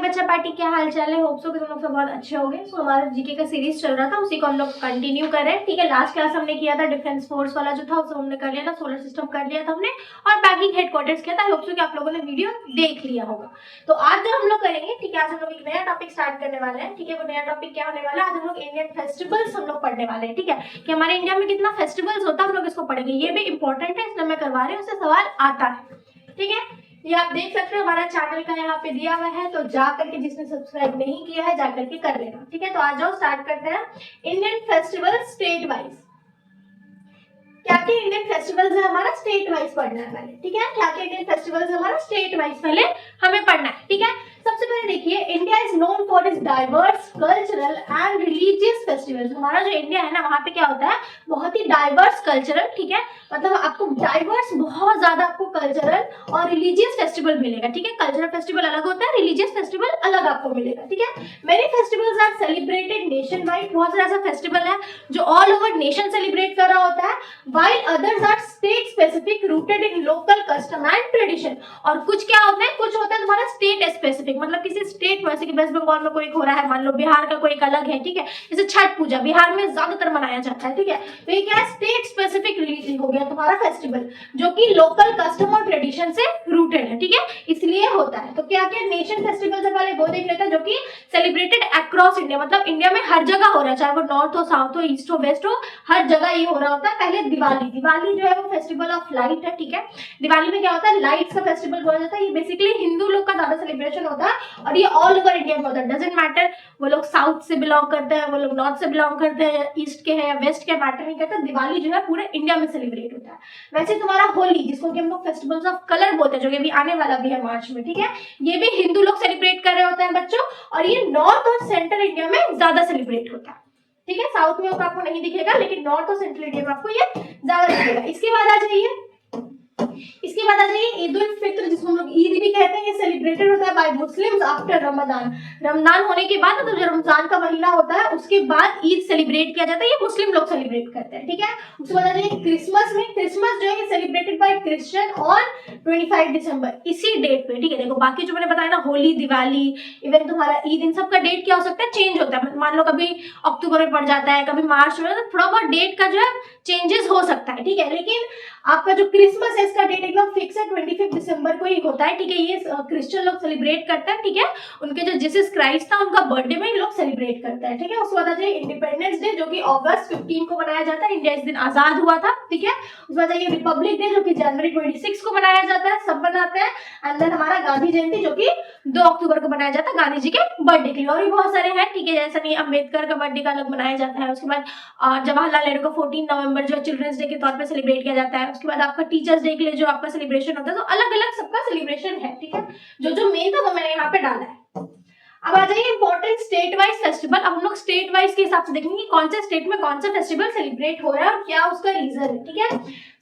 बच्चा पार्टी, क्या हाल चाल है? होप सो कि तुम लोग सब बहुत अच्छे होंगे। सो हमारा जीके का सीरीज चल रहा था, उसी को हम लोग कंटिन्यू कर रहे हैं। ठीक है, लास्ट क्लास हमने किया था डिफेंस फोर्स वाला जो था, उसे हमने कर लिया था, सोलर सिस्टम कर लिया था हमने, और बैकिंग हेडक्वार्टर्स किया था। होप सो कि आप लोगों ने वीडियो देख लिया होगा। तो आज जो हम लोग करेंगे, ठीक है, आज हम लोग एक नया टॉपिक स्टार्ट करने वाले हैं। ठीक है, वो नया टॉपिक क्या होने वाला है? आज हम लोग इंडियन फेस्टिवल्स हम लोग पढ़ने वाले हैं। ठीक है, कि हमारे इंडिया में कितना फेस्टिवल्स होता है, हम लोग इसको पढ़ेंगे। ये भी इंपॉर्टेंट है, इसलिए मैं करवा रही हूँ, उससे सवाल आता है। ठीक है, ये आप देख सकते हैं हमारा चैनल का यहाँ पे दिया हुआ है, तो जा करके जिसने सब्सक्राइब नहीं किया है जा करके कर लेना। ठीक है, तो आ जाओ स्टार्ट करते हैं। इंडियन फेस्टिवल स्टेट वाइज, क्या क्या इंडियन फेस्टिवल्स है हमारा स्टेट वाइज पढ़ना है पहले। ठीक है, क्या क्या इंडियन फेस्टिवल्स है हमारा स्टेट वाइज पहले हमें पढ़ना है। ठीक है, सबसे पहले देखिए, India is known for its diverse cultural and religious festivals. हमारा जो इंडिया है ना, वहाँ पे क्या होता है, बहुत ही डाइवर्स कल्चरल, ठीक है, मतलब आपको डाइवर्स बहुत ज्यादा आपको कल्चरल और रिलीजियस फेस्टिवल मिलेगा। ठीक है, कल्चरल फेस्टिवल अलग होता है, रिलीजियस फेस्टिवल अलग आपको मिलेगा। ठीक है, many festivals are celebrated nationwide. बहुत सारा ऐसा फेस्टिवल है जो ऑल ओवर नेशन सेलिब्रेट कर रहा होता है, while others are state specific rooted in local custom and tradition। और कुछ क्या होता है, कुछ होता है तुम्हारा स्टेट स्पेसिफिक, मतलब किसी स्टेट में, जैसे कि वेस्ट बंगाल में कोई हो रहा है, मान लो बिहार का कोई एक अलग है। ठीक है, जैसे छठ पूजा बिहार में ज्यादातर मनाया जाता है। ठीक है, तो ये क्या है, स्टेट स्पेसिफिक रिलीजन हो गया तुम्हारा फेस्टिवल, जो कि लोकल कस्टम और ट्रेडिशन से रूटेड है। ठीक है, इसलिए होता है। तो क्या क्या नेशन फेस्टिवल से पहले वो देख लेते हैं, जो कि सेलिब्रेटेड अक्रॉस इंडिया, मतलब इंडिया में हर जगह हो रहा है, चाहे वो नॉर्थ हो, साउथ हो, ईस्ट हो, वेस्ट हो, हर जगह ये हो रहा होता है। पहले दिवाली जो है वो फेस्टिवल ऑफ लाइट है। ठीक है, दिवाली में क्या होता है, लाइट्स का फेस्टिवल बोला जाता है। ये बेसिकली हिंदू लोग का ज्यादा सेलिब्रेशन होता है, और ये ऑल ओवर इंडिया में होता है। डजंट मैटर वो लोग साउथ से बिलोंग करते हैं, वो लोग नॉर्थ से बिलोंग करते हैं, या ईस्ट के हैं या वेस्ट के, मैटर नहीं करता। दिवाली जो है पूरे इंडिया में सेलिब्रेट होता है। वैसे तुम्हारा होली, जिसको कि हम लोग फेस्टिवल्स ऑफ कलर बोलते हैं, जो कि अभी आने वाला भी है मार्च में। ठीक है, ये भी हिंदू लोग सेलिब्रेट कर रहे होते हैं बच्चों, और ये नॉर्थ और सेंट्रल इंडिया में ज्यादा सेलिब्रेट होता है। ठीक है, साउथ में होगा आपको नहीं दिखेगा, लेकिन नॉर्थ और सेंट्रल इंडिया में आपको ये ज्यादा दिखेगा। इसके बाद आ जाइए ईद उल फित्र, जिसको हम लोग ईद भी कहते हैं। ये सेलिब्रेटेड होता है bye Muslims after Ramzan. Ramzan होने के बाद, तो जो रमजान का महीना होता है उसके बाद ईद सेलिब्रेट किया जाता है। ये मुस्लिम लोग सेलिब्रेट करते हैं। ठीक है, उसके बाद आ जाइए क्रिसमस में। क्रिसमस जो है सेलिब्रेटेड बाय क्रिश्चियन और 25 दिसंबर, इसी डेट पे। ठीक है, देखो बाकी जो मैंने बताया ना, होली, दिवाली, इवन तुम्हारा ईद, इन सब का डेट क्या हो सकता है, चेंज होता है। मान लो कभी अक्टूबर में पड़ जाता है, कभी मार्च में, तो थोड़ा बहुत डेट का जो है चेंजेस हो सकता है। ठीक है, लेकिन आपका जो क्रिसमस है इसका डेट एकदम फिक्स है, 25 दिसंबर को ही होता है। ठीक है, ये क्रिश्चियन लोग सेलिब्रेट करते हैं। ठीक है, उनके जो जीसस क्राइस्ट था उनका बर्थडे में लोग सेलिब्रेट करते हैं। ठीक है, उसके बाद आ जाइए इंडिपेंडेंस डे, जो कि अगस्त 15 को मनाया जाता है। इंडिया इस दिन आजाद हुआ था। ठीक है, उसके बाद आइए रिपब्लिक डे, जो कि जनवरी 26 को मनाया जाता है, सब मनाते हैं। एंड देन हमारा गांधी जयंती, जो कि 2 अक्टूबर को मनाया जाता है, गांधी जी के बर्थडे के लिए। और भी बहुत सारे हैं। ठीक है, जैसा नहीं अम्बेडकर का बर्थडे का अलग मनाया जाता है। उसके बाद जवाहरलाल नेहरू का 14 नवंबर जो है चिल्ड्रंस डे के तौर पर सेलिब्रेट किया जाता है। उसके बाद आपका टीचर्स डे के लिए जो आपका सेलिब्रेशन होता है, तो अलग अलग सबका सेलिब्रेशन है। ठीक है, जो मेन था वो मैंने यहाँ पे डाला है। अब आ जाइए इंपॉर्टेंट स्टेट वाइज फेस्टिवल। अब हम लोग स्टेट वाइज के हिसाब से देखेंगे कौन से स्टेट में कौन सा फेस्टिवल सेलिब्रेट हो रहा है और क्या उसका रीजन है। ठीक है,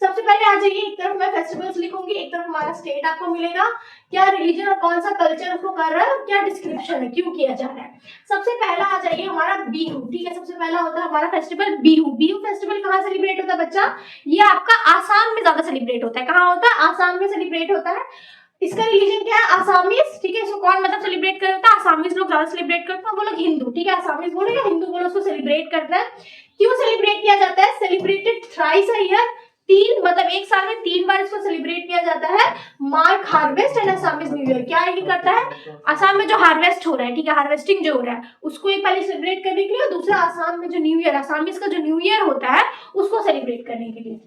सबसे पहले आ जाइए, एक तरफ मैं फेस्टिवल्स लिखूंगी, एक तरफ हमारा स्टेट आपको मिलेगा, क्या रिलीजन और कौन सा कल्चर उसको कर रहा है और क्या डिस्क्रिप्शन है, क्यों किया जा रहा है। सबसे पहला आ जाइए हमारा बिहू। ठीक है, सबसे पहला होता है हमारा फेस्टिवल बिहू। बिहू फेस्टिवल कहाँ सेलिब्रेट होता है बच्चा, ये आपका आसाम में ज्यादा सेलिब्रेट होता है। कहाँ होता है, आसाम में सेलिब्रेट होता है। इसका रिलीजन क्या है, आसामीज। ठीक है, इसको कौन मतलब सेलिब्रेट कर रहा है, आसामीज लोग ज्यादा सेलिब्रेट करते हैं, वो लोग हिंदू। ठीक है, आसामीज बोलो या हिंदू बोलो, उसको सेलिब्रेट करते हैं। क्यों सेलिब्रेट किया जाता है, सेलिब्रेटेड थ्राइस अ ईयर, तीन मतलब एक साल में 3 बार इसको सेलिब्रेट किया जाता है। Mark harvest and Assamese new year. क्या ये करता है, आसाम में जो हार्वेस्ट हो रहा है, ठीक है, हार्वेस्टिंग जो हो रहा है, उसको एक पहले सेलिब्रेट करने के लिए, और दूसरा आसाम में जो न्यू ईयर, आसामीज का जो न्यू ईयर होता है उसको सेलिब्रेट करने के लिए।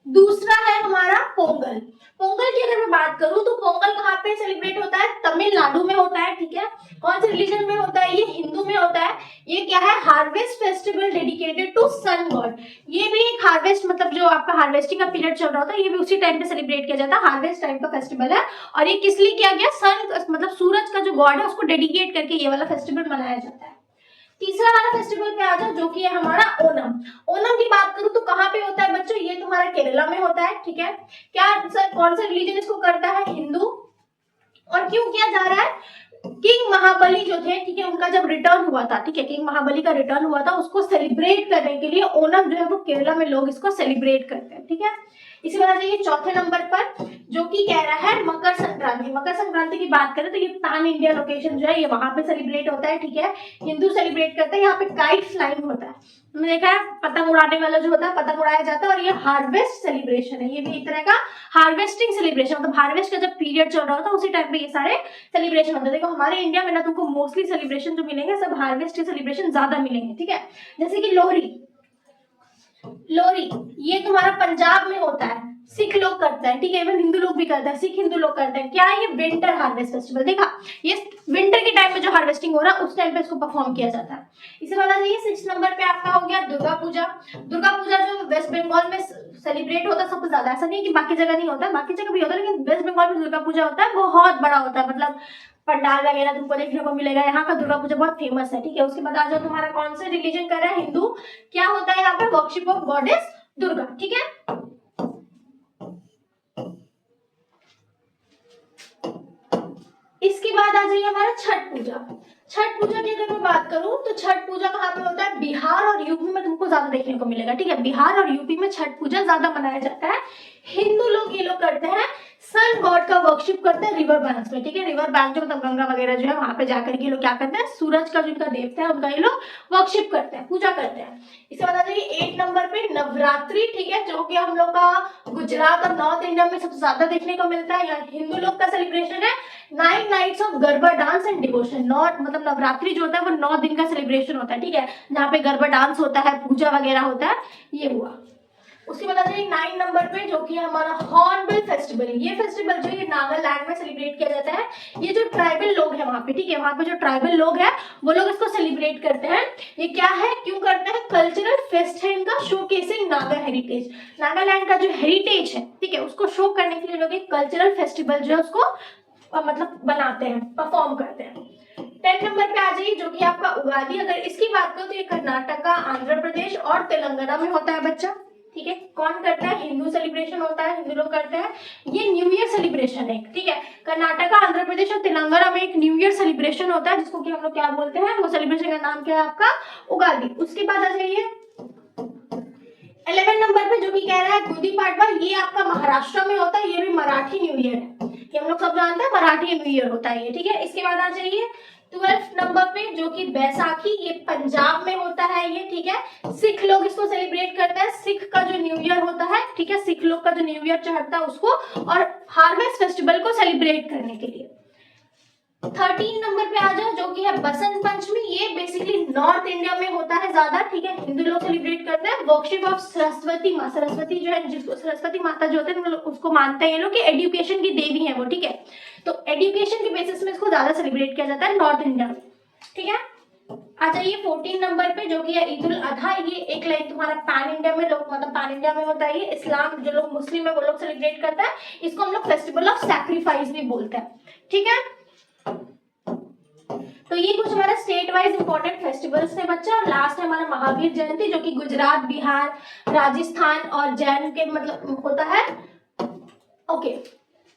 दूसरा है हमारा पोंगल। पोंगल की अगर मैं बात करूं तो पोंगल कहाँ पे सेलिब्रेट होता है, तमिलनाडु में होता है। ठीक है, कौन से रिलीजन में होता है, ये हिंदू में होता है। ये क्या है, harvest festival dedicated to sun god. ये भी एक हार्वेस्ट, मतलब जो आपका हार्वेस्टिंग का पीरियड चल रहा होता है, ये भी उसी टाइम पे सेलिब्रेट किया जाता है। हार्वेस्ट टाइम का फेस्टिवल है, और ये किस लिए किया गया, सन मतलब सूरज का जो गॉड है उसको डेडिकेट करके ये वाला फेस्टिवल मनाया जाता है। तीसरा वाला फेस्टिवल पे आ जाओ, जो कि है हमारा ओनम। ओनम की बात करूं तो कहाँ पे होता है बच्चों, ये तुम्हारा केरला में होता है। ठीक है, क्या सर कौन सा रिलीजन इसको करता है, हिंदू। और क्यों किया जा रहा है, किंग महाबली जो थे, ठीक है, उनका जब रिटर्न हुआ था, ठीक है, किंग महाबली का रिटर्न हुआ था, उसको सेलिब्रेट करने के लिए ओनम जो है वो केरला में लोग इसको सेलिब्रेट करते हैं। ठीक है, इसी बात आ जाइए चौथे नंबर पर, जो कि कह रहा है मकर संक्रांति। मकर संक्रांति की बात करें तो ये पैन इंडिया लोकेशन जो है ये वहां पे सेलिब्रेट होता है, ठीक है, हिंदू सेलिब्रेट करते हैं। यहाँ पे काइट फ्लाइंग होता है, हमने देखा है पतंग उड़ाने वाला जो होता है, पतंग उड़ाया जाता है। और ये हार्वेस्ट सेलिब्रेशन है, ये भी एक तरह का हार्वेस्टिंग सेलिब्रेशन, मतलब हार्वेस्ट का जब पीरियड चल रहा होता है उसी टाइम पे ये सारे सेलिब्रेशन होते हैं। देखो हमारे इंडिया में ना तुमको मोस्टली सेलिब्रेशन जो मिलेंगे सब हार्वेस्ट के सेलिब्रेशन ज्यादा मिलेंगे, ठीक है। जैसे कि लोहड़ी, लोहड़ी ये तुम्हारा पंजाब में होता है, सिख लोग करते हैं, ठीक है, इवन हिंदू लोग भी करते हैं, सिख हिंदू लोग करते हैं। क्या है ये? Winter harvest festival. देखा, ये विंटर के टाइम में जो हार्वेस्टिंग हो रहा है उस टाइम पे इसको परफॉर्म किया जाता है। इसे बता दीजिए 6 नंबर पे आपका हो गया दुर्गा पूजा। दुर्गा पूजा जो वेस्ट बंगाल में सेलिब्रेट होता है सबसे ज्यादा, ऐसा नहीं कि बाकी जगह नहीं होता है, बाकी जगह भी होता है, लेकिन वेस्ट बंगाल में दुर्गा पूजा होता है बहुत बड़ा होता है, मतलब पंडाल वगैरह तुमको देखने को मिलेगा। यहाँ का दुर्गा पूजा बहुत फेमस है, ठीक है। उसके बाद आ जाओ तुम्हारा कौन सा रिलीजन कर रहा है? हिंदू। क्या होता है यहाँ पे? वर्शिप ऑफ गॉडेस दुर्गा, ठीक है। इसके बाद आ जाइए हमारा छठ पूजा। छठ पूजा की अगर मैं बात करूं तो छठ पूजा कहाँ पे होता है? बिहार और यूपी में तुमको ज्यादा देखने को मिलेगा, ठीक है। बिहार और यूपी में छठ पूजा ज्यादा मनाया जाता है। हिंदू लोग ये लोग करते हैं, सन गॉड का वर्शिप करते हैं रिवर बैंक में, ठीक है। रिवर बैंक जो मतलब गंगा वगैरह जो है वहां पे जाकर के लोग क्या करते हैं? सूरज का जो इनका देवता है उनका ये लोग वर्शिप करते हैं, पूजा करते हैं। इसके बाद आ जाइए 8 नंबर पे नवरात्रि, ठीक है, जो कि हम लोग का गुजरात और नॉर्थ इंडिया में सबसे ज्यादा देखने को मिलता है। यहाँ हिंदू लोग का सेलिब्रेशन है 9 nights of garba dance and devotion. मतलब नवरात्रि जो होता है वो 9 दिन का सेलिब्रेशन होता है, ठीक है, जहाँ पे गरबा डांस होता है, पूजा वगैरह होता है, ये हुआ। उसके बाद आ जाइए 9 नंबर पे जो कि हमारा हॉर्नबिल फेस्टिवल। ये फेस्टिवल जो है नागालैंड में सेलिब्रेट किया जाता है। ये जो ट्राइबल लोग हैं वहां पे, ठीक है, वहां पे जो ट्राइबल लोग हैं वो लोग इसको सेलिब्रेट करते हैं। ये क्या है, क्यों करते हैं? कल्चरल फेस्ट है इनका, शोकेसिंग नागा हेरिटेज। नागालैंड का जो हेरिटेज है, ठीक है, उसको शो करने के लिए लोग एक कल्चरल फेस्टिवल जो है उसको मतलब बनाते हैं, परफॉर्म करते हैं। 10 नंबर पे आ जाइए जो कि आपका उगादी। अगर इसकी बात करो तो ये कर्नाटका, आंध्र प्रदेश और तेलंगाना में होता है बच्चा, ठीक है। कौन करता है? हिंदू सेलिब्रेशन होता है, हिंदू लोग करते हैं। ये न्यू ईयर सेलिब्रेशन है, ठीक है। कर्नाटका, आंध्र प्रदेश और तेलंगाना में एक न्यू ईयर सेलिब्रेशन होता है जिसको कि हम लोग क्या बोलते हैं? वो सेलिब्रेशन का नाम क्या है आपका? उगादी। उसके बाद आ जाइए 11 नंबर पे जो कि कह रहा है गुड़ी पाडवा। ये आपका महाराष्ट्र में होता है, ये भी मराठी न्यू ईयर है, ये हम लोग सब जानते हैं, मराठी न्यू ईयर होता है ये, ठीक है। इसके बाद आ जाइए 12 नंबर पे जो कि बैसाखी, ये पंजाब में होता है ये, ठीक है। सिख लोग इसको सेलिब्रेट करते हैं, सिख का जो न्यू ईयर होता है, ठीक है, सिख लोग का जो न्यू ईयर चढ़ता है उसको और हार्वेस्ट फेस्टिवल को सेलिब्रेट करने के लिए। 13 नंबर पे आ जाओ जो कि है बसंत पंचमी। ये बेसिकली नॉर्थ इंडिया में होता है ज्यादा, ठीक है, हिंदू लोग सेलिब्रेट करते हैं। वर्शिप ऑफ सरस्वती माँ, सरस्वती जो है जिसको सरस्वती माता जो होते हैं उसको मानते हैं ये लोग कि एजुकेशन की देवी है वो, ठीक है। तो एजुकेशन के बेसिस में इसको ज्यादा सेलिब्रेट किया जाता है नॉर्थ इंडिया में, ठीक है। आ जाइए 14 नंबर पे जो कि है ईद उल अधा। ये एक लाइन तुम्हारा पैन इंडिया में लोग मतलब पैन इंडिया में होता है। ये इस्लाम जो लोग मुस्लिम है वो लोग सेलिब्रेट करता है, इसको हम लोग फेस्टिवल ऑफ सैक्रिफाइस भी बोलते हैं, ठीक है। तो ये कुछ हमारा स्टेट वाइज इंपॉर्टेंट फेस्टिवल्स थे बच्चा। और लास्ट है हमारा महावीर जयंती जो कि गुजरात, बिहार, राजस्थान और जैन के मतलब होता है। ओके,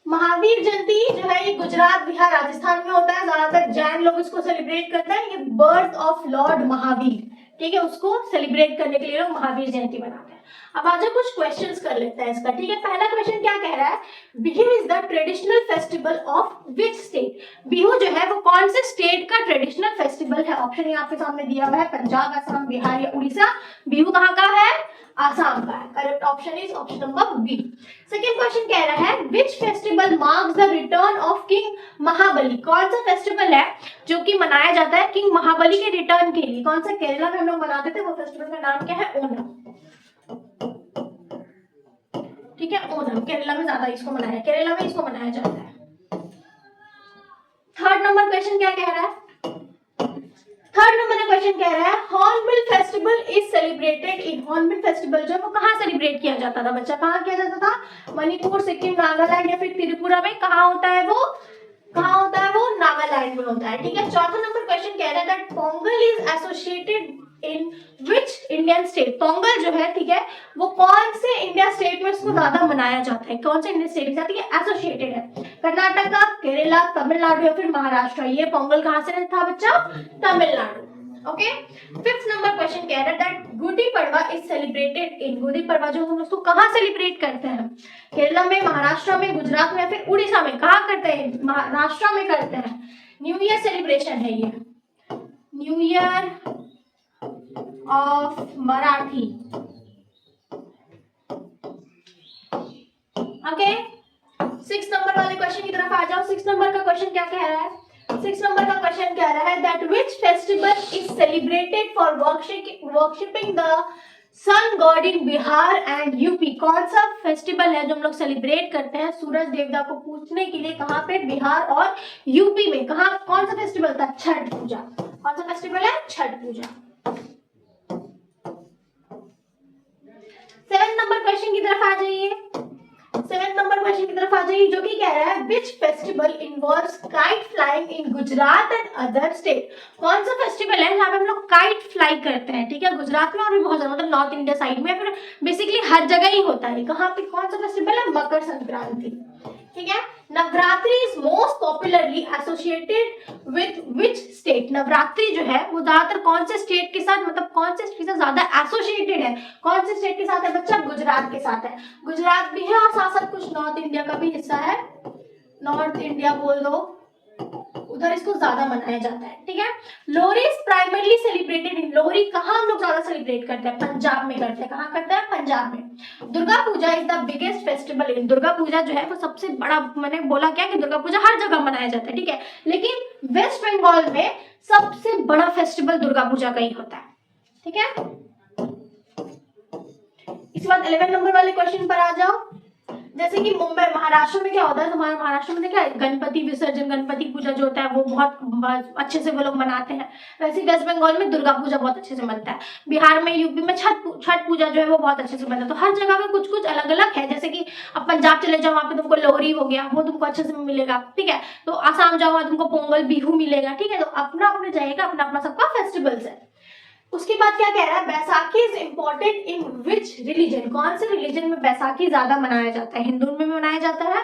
महावीर जयंती जो है ये गुजरात, बिहार, राजस्थान में होता है, ज्यादातर जैन लोग इसको सेलिब्रेट करते हैं। ये बर्थ ऑफ लॉर्ड महावीर, ठीक है, उसको सेलिब्रेट करने के लिए लोग महावीर जयंती मनाते हैं। अब आज कुछ क्वेश्चंस कर लेते हैं इसका, ठीक है। पहला क्वेश्चन क्या कह रहा है? Bihu is the traditional festival of which state? Bihu जो है वो कौन से स्टेट का ट्रेडिशनल फेस्टिवल है? ऑप्शन यहाँ पे सामने दिया हुआ है, पंजाब, असम, बिहार या उड़ीसा। बिहू कहाँ का है? आसाम का है। Correct option is option number B. Second question कह रहा है which festival marks the return of king Mahabali? कौन सा फेस्टिवल है जो कि मनाया जाता है किंग महाबली के रिटर्न के लिए? कौन सा? केरला में हम लोग मनाते थे, वो फेस्टिवल का नाम क्या है? ओनम, ठीक है, ओनम। केरला में ज्यादा इसको मनाया, केरला में इसको मनाया जाता है। थर्ड नंबर क्वेश्चन क्या कह रहा है? थर्ड नंबर का क्वेश्चन कह रहा है hornbill festival is celebrated in. Hornbill festival जो है वो कहाँ सेलिब्रेट किया जाता था बच्चा? कहाँ किया जाता था? मणिपुर, सिक्किम, नागालैंड या फिर त्रिपुरा में? कहाँ होता है वो? कहाँ होता है वो? नागालैंड में होता है, ठीक है। चौथा नंबर क्वेश्चन कह रहा है that Pongal is associated in which Indian state? Pongal जो है, ठीक है, वो कौन से इंडिया स्टेट में इसको ज्यादा मनाया जाता है? कौन से इंडियन स्टेट के साथ ये एसोसिएटेड है? कर्नाटका, केरला, तमिलनाडु या फिर महाराष्ट्र? ये पोंगल कहाँ से था बच्चा? Tamil Nadu. Okay. Fifth number question कह रहा है that Gudi Padwa is celebrated in, Gudi Padwa जो हम उसको कहाँ सेलिब्रेट करते हैं? केरला में, महाराष्ट्र में, गुजरात में या फिर उड़ीसा में? कहाँ करते हैं? महाराष्ट्र में करते हैं। न्यू ईयर सेलिब्रेशन है ये, new year of Marathi. Okay, 6 number वाले क्वेश्चन की तरफ आ जाओ। 6 नंबर का क्वेश्चन क्या कह रहा है? 6 नंबर का क्वेश्चन कह रहा है that which festival is celebrated for worshipping the sun god in Bihar and UP? कौन सा फेस्टिवल है जो हम लोग सेलिब्रेट करते हैं सूरज देवता को पूजने के लिए? कहाँ पे? बिहार और यूपी में। कहाँ? कौन सा फेस्टिवल था? छठ पूजा। कौन सा फेस्टिवल है? छठ पूजा। 7 नंबर क्वेश्चन की तरफ आ जाइए। 7 नंबर क्वेश्चन की तरफ आ जाइए जो कि कह रहा है which festival involves kite flying in Gujarat and other state? कौन सा फेस्टिवल है जहाँ पे हम लोग काइट फ्लाई करते हैं? ठीक है, गुजरात में और भी बहुत ज्यादा, मतलब नॉर्थ इंडिया साइड में, फिर बेसिकली हर जगह ही होता है। कहाँ पे? कौन सा फेस्टिवल है? मकर संक्रांति। ठीक है। Navratri is most popularly associated with which state? Navratri जो है वो ज्यादातर कौन से स्टेट के साथ, मतलब कौन से स्टेट से ज्यादा एसोसिएटेड है? कौन से स्टेट के साथ है बच्चा? गुजरात के साथ है। गुजरात भी है और साथ साथ कुछ नॉर्थ इंडिया का भी हिस्सा है, नॉर्थ इंडिया बोल दो, उधर इसको ज्यादा मनाया जाता है। ठीक है। Lohri is primarily celebrated in, Lohri कहाँ हम लोग ज्यादा सेलिब्रेट करते हैं? पंजाब में करते हैं। कहाँ करते हैं? पंजाब में। Durga Puja is the biggest festival in, Durga Puja जो है वो सबसे बड़ा, मैंने बोला क्या कि दुर्गा पूजा हर जगह मनाया जाता है। ठीक है, लेकिन वेस्ट बंगाल में सबसे बड़ा फेस्टिवल दुर्गा पूजा का ही होता है। ठीक है। इसके बाद 11 नंबर वाले क्वेश्चन पर आ जाओ। जैसे कि मुंबई, महाराष्ट्र में क्या होता है? तुम्हारे महाराष्ट्र में देखा गणपति विसर्जन, गणपति पूजा जो होता है वो बहुत अच्छे से वो लोग मनाते हैं। वैसे वेस्ट बंगाल में दुर्गा पूजा बहुत अच्छे से मनता है। बिहार में, यूपी में छठ पूजा जो है वो बहुत अच्छे से मनता है। तो हर जगह में कुछ कुछ अलग अलग है। जैसे कि अब पंजाब चले जाओ, वहाँ पे तुमको लोहरी हो गया, वो तुमको अच्छे से मिलेगा। ठीक है। तो आसाम जाओ, वहाँ तुमको पोंगल, बिहू मिलेगा। ठीक है। तो अपना अपने जाएगा, अपना अपना सबका फेस्टिवल्स है। उसके बाद क्या कह रहा है? Baisakhi is important in which religion? कौन से रिलीजन में बैसाखी ज्यादा मनाया जाता है? हिंदू में मनाया जाता है,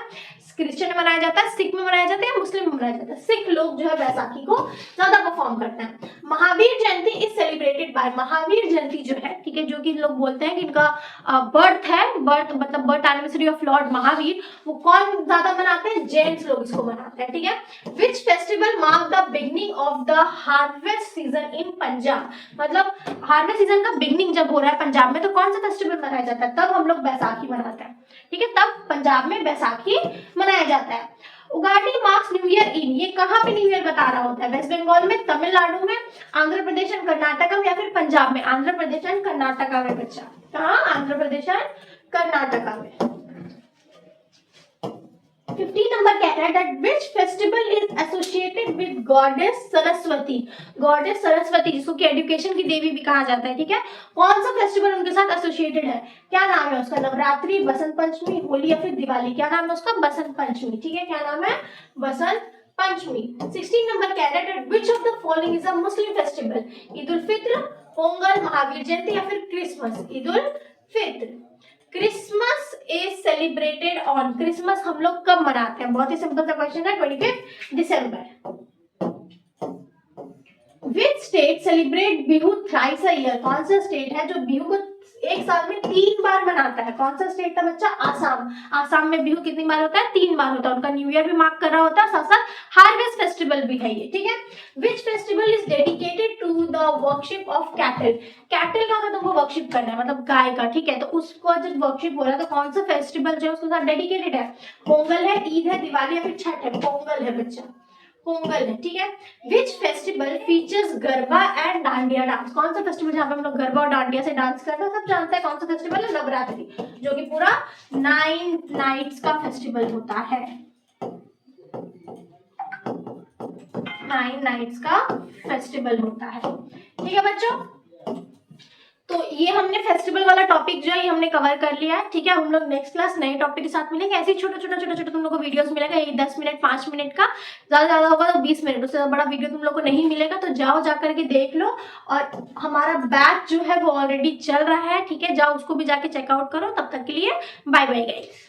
क्रिश्चियन में मनाया जाता है, सिख में मनाया जाता है या मुस्लिम में मनाया जाता है? सिख लोग जो है बैसाखी को ज्यादा परफॉर्म करते हैं। Mahavir Jayanti is celebrated by, Mahavir Jayanti जो है, ठीक है, जो कि लोग बोलते हैं कि इनका बर्थ है, बर्थ मतलब birth anniversary of Lord Mahavir, वो कौन ज्यादा मनाते हैं? जेंट्स लोग इसको मनाते हैं। ठीक है। Which festival mark the beginning of the harvest season in Punjab? मतलब हार्वेस्ट सीजन का बिगनिंग जब हो रहा है पंजाब में, तो कौन सा फेस्टिवल मनाया जाता है? तब हम लोग बैसाखी मनाते हैं। ठीक है, तब पंजाब में बैसाखी मनाया जाता है। Ugadi marks new year in, ये कहाँ पे न्यू ईयर बता रहा होता है? वेस्ट बंगाल में, तमिलनाडु में, आंध्र प्रदेश एंड कर्नाटका में या फिर पंजाब में? आंध्र प्रदेश एंड कर्नाटका में बच्चा। कहाँ? आंध्र प्रदेश एंड कर्नाटका में। 15 नंबर कह रहा है that which festival is associated with goddess Saraswati? Goddess Saraswati जिसको कि एजुकेशन की देवी भी कहा जाता है। ठीक है, कौन सा फेस्टिवल उनके साथ एसोसिएटेड है? क्या नाम है उसका? नवरात्रि, बसंत पंचमी, होली या फिर दिवाली? क्या नाम है उसका? बसंत पंचमी। ठीक है, क्या नाम है? बसंत पंचमी। 16 नंबर कह रहा है which of the following is a Muslim festival? Eid ul Fitr, Pongal, Mahavir Jayanti या फिर Christmas? Eid ul Fitr. Christmas is celebrated on, Christmas हम लोग कब मनाते हैं? बहुत ही सिंपल सा क्वेश्चन है, 25 दिसंबर। Which state celebrate Bihu thrice a year? कौन सा स्टेट है जो बिहू को एक साल में 3 बार मनाता है? कौन सा स्टेट था बच्चा? आसाम। आसाम में बिहू कितनी बार होता है? 3 बार होता है। उनका न्यू ईयर भी मार्क कर रहा होता है, साथ साथ हार्वेस्ट फेस्टिवल भी है ये। ठीक है। Which festival is dedicated to the worship of cattle? Cattle का तुमको वर्शिप करना है, मतलब गाय का। ठीक है, तो उसको जब वर्शिप हो रहा है तो कौन सा फेस्टिवल जो है उसके साथ डेडिकेटेड है? पोंगल है, ईद है, दिवाली या फिर छठ है? पोंगल है बच्चा, पोंगल है। ठीक है। Which festival features garba and dandiya dance? कौन सा फेस्टिवल जहाँ पे हम लोग गरबा और डांडिया से डांस करते हैं? सब जानते हैं कौन सा फेस्टिवल है? नवरात्रि, जो कि पूरा 9 नाइट्स का फेस्टिवल होता है। 9 नाइट्स का फेस्टिवल होता है। ठीक है बच्चों, तो ये हमने फेस्टिवल वाला टॉपिक जो है ये हमने कवर कर लिया है। ठीक है, हम लोग नेक्स्ट क्लास नए टॉपिक के साथ मिलेंगे। ऐसे छोटा छोटा तुम लोग को वीडियोस मिलेगा, ये 10 मिनट 5 मिनट का, ज्यादा होगा तो 20 मिनट, उससे बड़ा वीडियो तुम लोग को नहीं मिलेगा। तो जाओ जा करके देख लो। और हमारा बैच जो है वो ऑलरेडी चल रहा है। ठीक है, जाओ उसको भी जाके चेकआउट करो। तब तक के लिए बाय बाय गाइस।